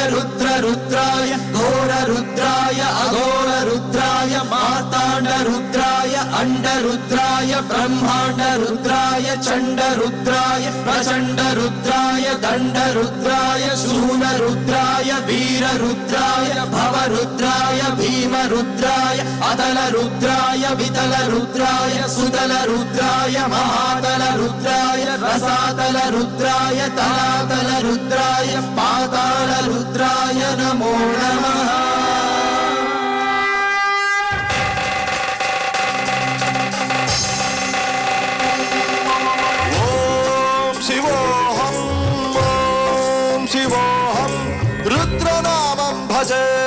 रुद्र रुद्राय घोर रुद्राय अघोर रुद्राय मार्तांड रुद्राय अंड रुद्राय ब्रह्मांड रुद्राय चंड रुद्राय प्रचंड रुद्राय दंड रुद्राय शूल रुद्राय वीर रुद्राय भव रुद्राय भीम रुद्राय अतल रुद्राय वितल रुद्राय सुतल रुद्राय महातल रुद्राय रसातल रुद्राय तलातल रुद्राय पाताल रुद्राय नमो नमः। शिवोऽहं रुद्रनामं भजे।